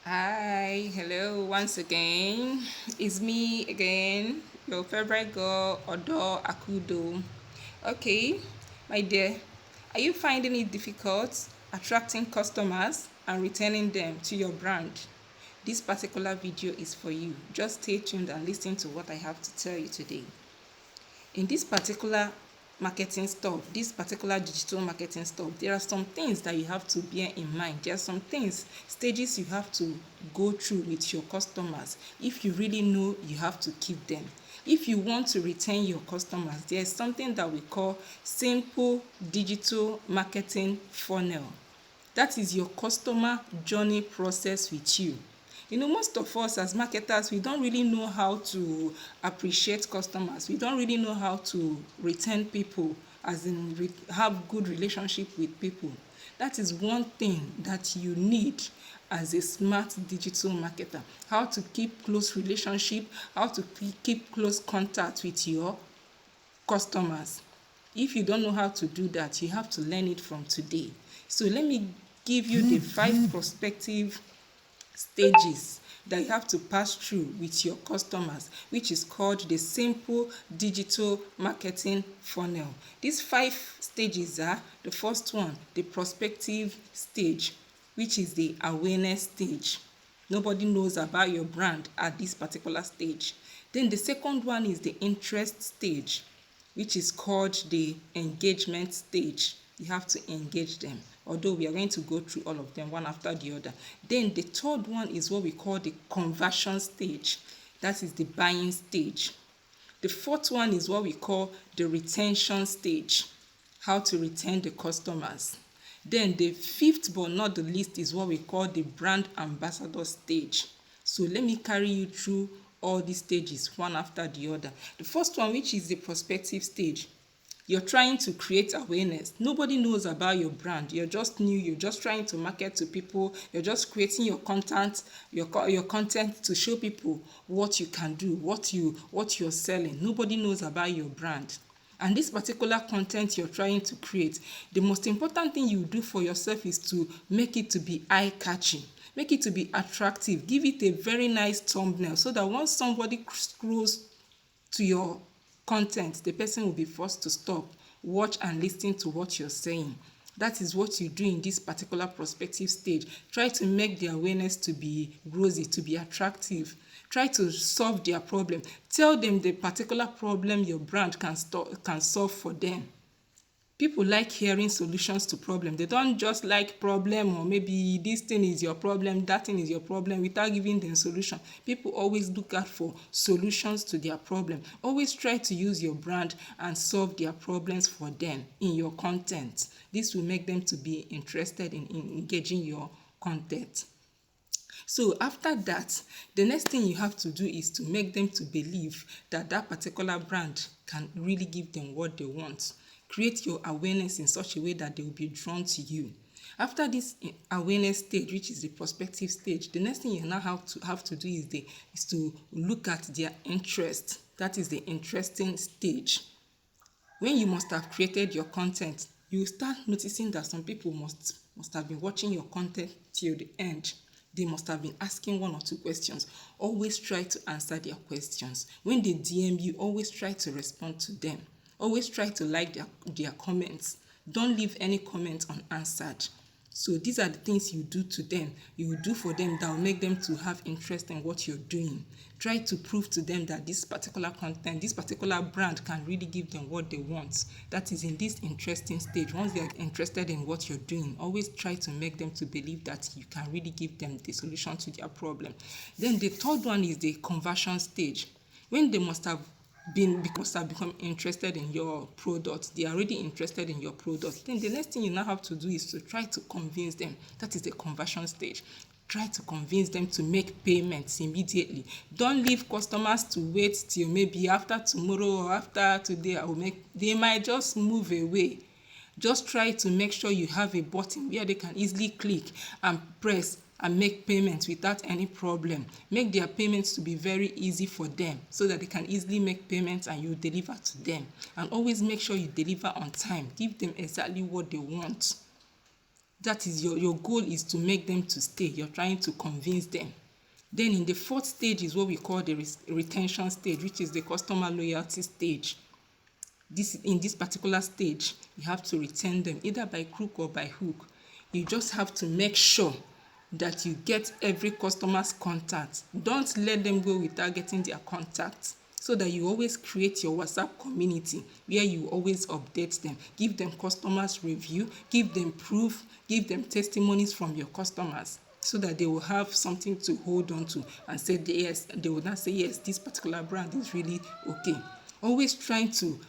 Hi, hello once again. It's me again, your favorite girl, Odo Akudo. Okay, my dear, are you finding it difficult attracting customers and retaining them to your brand? This particular video is for you. Just stay tuned and listen to what I have to tell you today. In this particular marketing stuff, this particular digital marketing stuff, there are some things that you have to bear in mind. There are some things, stages you have to go through with your customers if you really know you have to keep them. If you want to retain your customers, there is something that we call simple digital marketing funnel. That is your customer journey process with you. Most of us as marketers, we don't really know how to appreciate customers. We don't really know how to retain people, as in have good relationship with people. That is one thing that you need as a smart digital marketer. How to keep close relationship, how to keep close contact with your customers. If you don't know how to do that, you have to learn it from today. So let me give you the 5 prospective stages that you have to pass through with your customers, which is called the simple digital marketing funnel. These 5 stages are: the first one, the prospective stage, which is the awareness stage. Nobody knows about your brand at this particular stage. Then the second one is the interest stage, which is called the engagement stage. You have to engage them, although we are going to go through all of them one after the other. Then the third one is what we call the conversion stage. That is the buying stage. The fourth one is what we call the retention stage, how to retain the customers. Then the fifth but not the least is what we call the brand ambassador stage. So let me carry you through all these stages one after the other. The first one, which is the prospective stage, you're trying to create awareness. Nobody knows about your brand. You're just new. You're just trying to market to people. You're just creating your content, your content to show people what you can do, what you're selling. Nobody knows about your brand. And this particular content you're trying to create, the most important thing you do for yourself is to make it to be eye-catching. Make it to be attractive. Give it a very nice thumbnail so that once somebody scrolls to your content, the person will be forced to stop, watch and listen to what you're saying. That is what you do in this particular prospective stage. Try to make the awareness to be rosy, to be attractive. Try to solve their problem. Tell them the particular problem your brand can solve for them. People like hearing solutions to problems. They don't just like problem, or maybe this thing is your problem, that thing is your problem, without giving them solution. People always look out for solutions to their problem. Always try to use your brand and solve their problems for them in your content. This will make them to be interested in engaging your content. So after that, the next thing you have to do is to make them to believe that that particular brand can really give them what they want. Create your awareness in such a way that they will be drawn to you. After this awareness stage, which is the prospective stage, the next thing you now have to do is to look at their interest. That is the interesting stage. When you must have created your content, you start noticing that some people must have been watching your content till the end. They must have been asking 1 or 2 questions. Always try to answer their questions. When they DM you, always try to respond to them. Always try to like their comments. Don't leave any comment unanswered. So these are the things you do to them, you do for them, that will make them to have interest in what you're doing. Try to prove to them that this particular content, this particular brand can really give them what they want. That is in this interesting stage. Once they are interested in what you're doing, always try to make them to believe that you can really give them the solution to their problem. Then the third one is the conversion stage. When they must have become interested in your product, they are already interested in your product, then the next thing you now have to do is to try to convince them. That is the conversion stage. Try to convince them to make payments immediately. Don't leave customers to wait till maybe after tomorrow or after today they might just move away. Just try to make sure you have a button where they can easily click and press and make payments without any problem. Make their payments to be very easy for them so that they can easily make payments and you deliver to them. And always make sure you deliver on time. Give them exactly what they want. That is your goal is to make them to stay. You're trying to convince them. Then in the fourth stage is what we call the retention stage, which is the customer loyalty stage. In this particular stage, you have to retain them either by crook or by hook. You just have to make sure that you get every customer's contact. Don't let them go without getting their contact, so that you always create your WhatsApp community where you always update them, give them customers review, give them proof, give them testimonies from your customers, so that they will have something to hold on to and say yes, they will not say yes, this particular brand is really okay. Always try to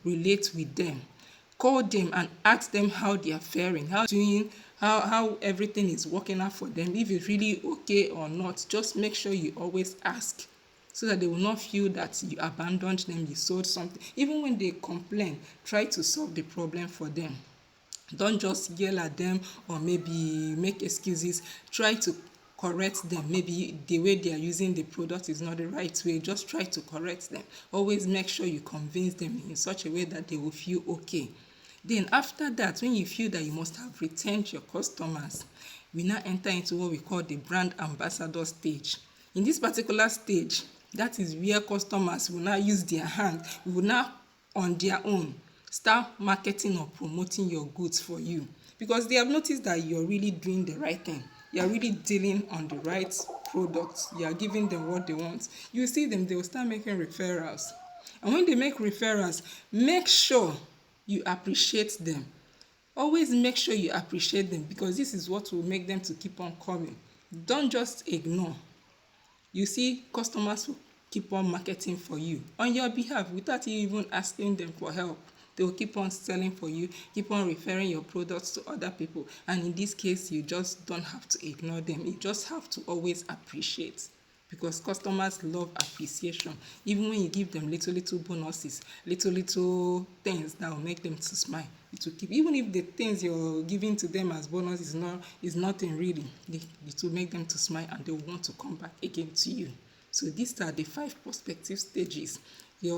relate with them. Call them and ask them how they are faring, how doing, how everything is working out for them, if it's really okay or not. Just make sure you always ask, so that they will not feel that you abandoned them, you sold something. Even when they complain, try to solve the problem for them. Don't just yell at them or maybe make excuses. Try to correct them. Maybe the way they are using the product is not the right way. Just try to correct them. Always make sure you convince them in such a way that they will feel okay. Then after that, when you feel that you must have retained your customers, we now enter into what we call the brand ambassador stage. In this particular stage, that is where customers will now use their hand, will now on their own start marketing or promoting your goods for you, because they have noticed that you're really doing the right thing. You're really dealing on the right products. You are giving them what they want. You see them, they will start making referrals. And when they make referrals, make sure you appreciate them. Always make sure you appreciate them, because this is what will make them to keep on coming. Don't just ignore. You see, customers will keep on marketing for you on your behalf without you even asking them for help. They will keep on selling for you, keep on referring your products to other people. And in this case, you just don't have to ignore them. You just have to always appreciate, because customers love appreciation. Even when you give them little bonuses, little things that will make them to smile, it will keep. Even if the things you're giving to them as bonus is nothing really, it will make them to smile and they will want to come back again to you. So these are the 5 prospective stages